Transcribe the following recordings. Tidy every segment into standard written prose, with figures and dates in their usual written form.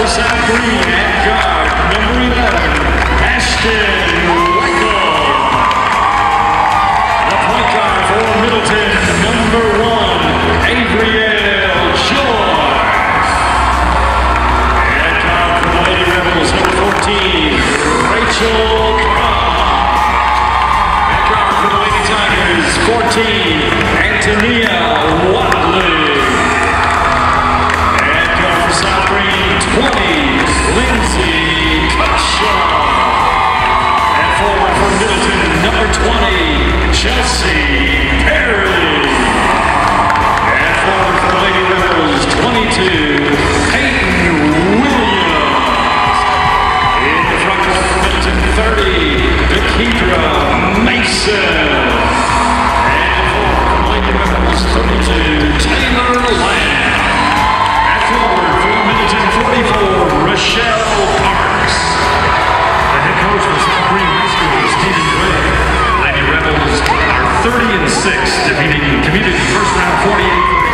South Greene at guard, number 11, Ashton Weichel. The point guard for Middleton, number 1, Avriel Joy. And guard for the Lady Rebels, number 14, Rachel Crum. And guard for the Lady Tigers, 14, Antonia Watley. And guard for South Greene, 20, Lindsay Cuttshaw. And forward for Middleton, number 20, Chelsea Perry. And forward for the Lady Rebels, 22, Peyton Williams. In the front court for Middleton, 30, Dekedra Mason. And forward for the Lady Rebels, 32, Taylor Lamb. And forward for Middleton, 44, Rochelle Parks. The head coach for South Greene High School, Stephen Gray. Lady Rebels are 30-6, defeating Community first round 48-46.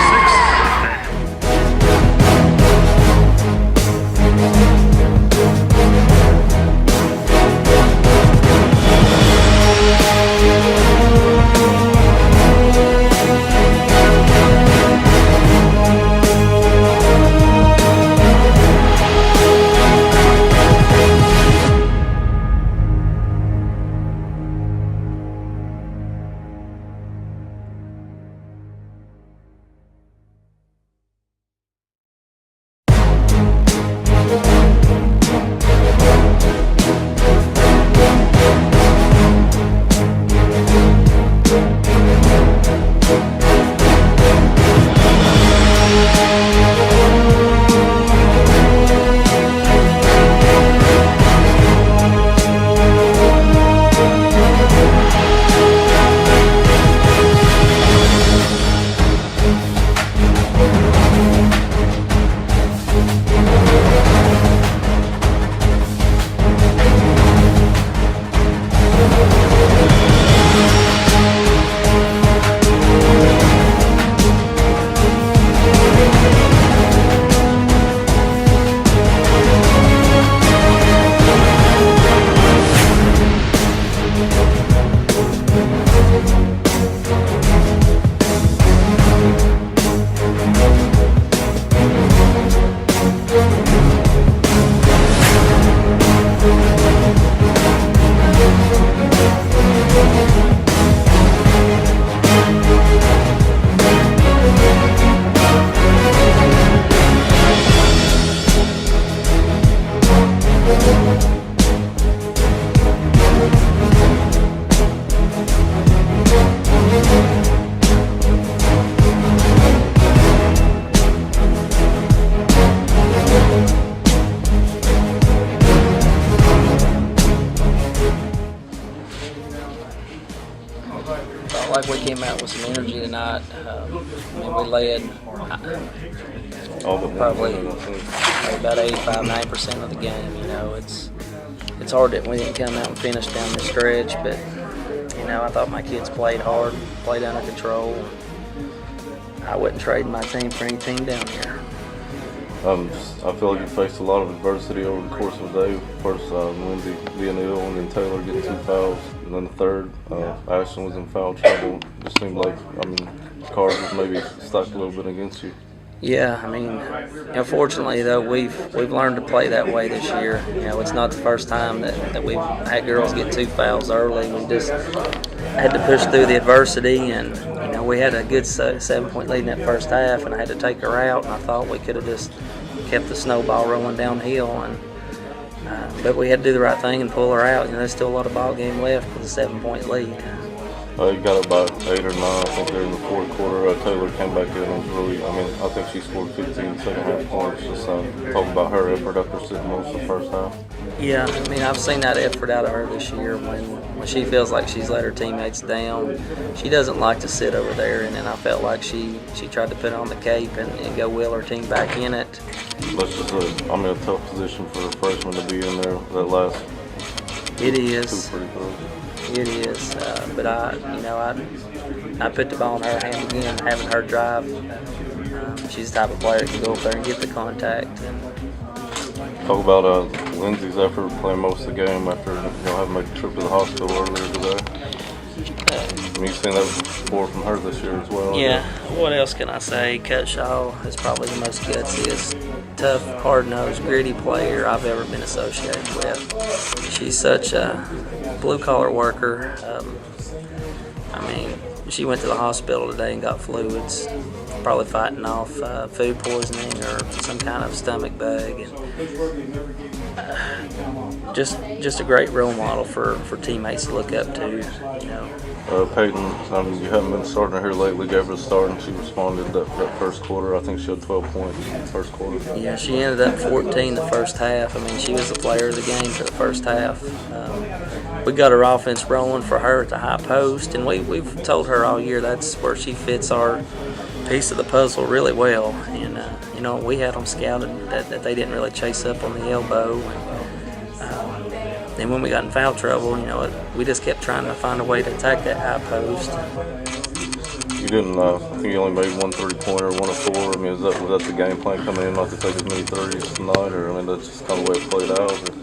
Like we came out with some energy tonight. We led probably about 85-90% of the game. You know, it's hard that we didn't come out and finish down the stretch, but you know, I thought my kids played hard, played under control. I wouldn't trade my team for any team down here. I feel like you faced a lot of adversity over the course of the day. First, Lindsay being ill, and then Taylor getting 2 fouls. And then the third, Ashton was in foul trouble. It just seemed like, the cards was maybe stacked a little bit against you. Yeah, unfortunately though, we've learned to play that way this year. You know, it's not the first time that we've had girls get 2 fouls early. We just had to push through the adversity, and you know, we had a good 7-point lead in that first half, and I had to take her out, and I thought we could have just kept the snowball rolling downhill, and but we had to do the right thing and pull her out. You know, there's still a lot of ball game left with a 7-point lead. You got about 8 or 9, I think, there in the fourth quarter. Taylor came back in and was really, I think she scored 15 second half points. Just talk about her effort after sitting most of the first half. Yeah, I've seen that effort out of her this year when she feels like she's let her teammates down. She doesn't like to sit over there, and then I felt like she tried to put on the cape and go will her team back in it. That's just a tough position for a freshman to be in there that last. It is. Pretty close. It is, but I put the ball in her hand again, having her drive. She's the type of player that can go up there and get the contact. And Talk about Lindsay's effort playing most of the game after having made a trip to the hospital earlier today. I mean, you've seen that before from her this year as well. Yeah, what else can I say? Coach Shaw is probably the most gutsiest, tough, hard-nosed, gritty player I've ever been associated with. She's such a blue-collar worker. I mean, she went to the hospital today and got fluids, probably fighting off food poisoning or some kind of stomach bug. And just a great role model for teammates to look up to, you know. Peyton, you haven't been starting her lately. Gave her a start and she responded that first quarter. I think she had 12 points in the first quarter. Yeah, she ended up 14 the first half. I mean, she was the player of the game for the first half. We got her offense rolling for her at the high post, and we've told her all year that's where she fits our piece of the puzzle really well. And you know, we had them scouted that they didn't really chase up on the elbow. And when we got in foul trouble, you know, we just kept trying to find a way to attack that high post. You didn't. I think you only made 1 3-pointer, 1 of 4. I mean, was that the game plan coming in, not to take as many threes tonight, or I mean, that's just kind of the way it played out? Or?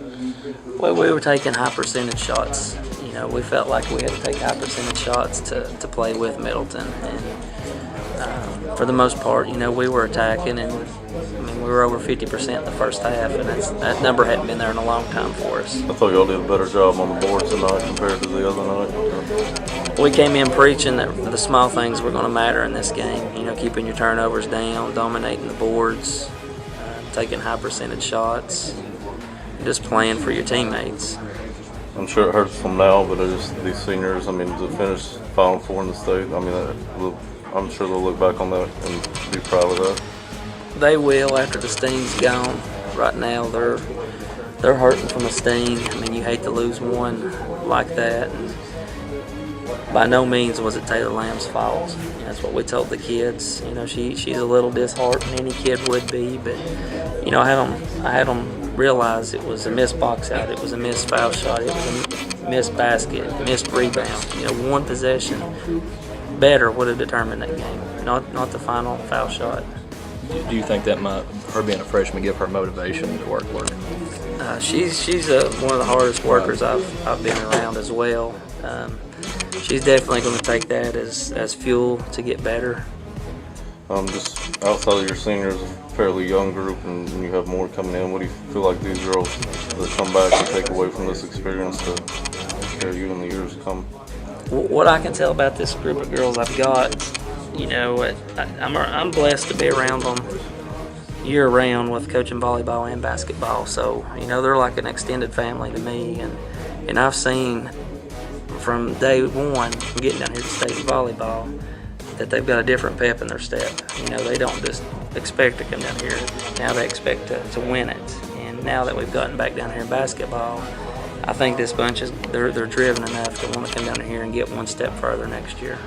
Well, we were taking high percentage shots. You know, we felt like we had to take high percentage shots to play with Middleton, and for the most part, you know, we were attacking, and I mean, we were over 50% in the first half, and that number hadn't been there in a long time for us. I thought y'all did a better job on the boards tonight compared to the other night. We came in preaching that the small things were going to matter in this game. You know, keeping your turnovers down, dominating the boards, taking high percentage shots, just playing for your teammates. I'm sure it hurts them now, but these seniors, I mean, to finish Final Four in the state, I mean, I'm sure they'll look back on that and be proud of that. They will after the sting's gone. Right now, they're hurting from a sting. I mean, you hate to lose one like that. And by no means was it Taylor Lamb's fault. That's what we told the kids. You know, she's a little disheartened. Any kid would be, but you know, I had them realize it was a missed box out, it was a missed foul shot, it was a missed basket, a missed rebound. You know, one possession better would have determined that game, not the final foul shot. Do you think that might, her being a freshman, give her motivation to work? She's one of the hardest workers I've been around as well. She's definitely going to take that as fuel to get better. Just outside of your seniors, a fairly young group, and you have more coming in. What do you feel like these girls that come back and take away from this experience to carry you in the years to come? What I can tell about this group of girls I've got, you know, I'm blessed to be around them year-round with coaching volleyball and basketball. So, you know, they're like an extended family to me. And I've seen from day one, getting down here to state volleyball, that they've got a different pep in their step. You know, they don't just expect to come down here. Now they expect to win it. And now that we've gotten back down here in basketball, I think this bunch they're driven enough to want to come down here and get one step further next year.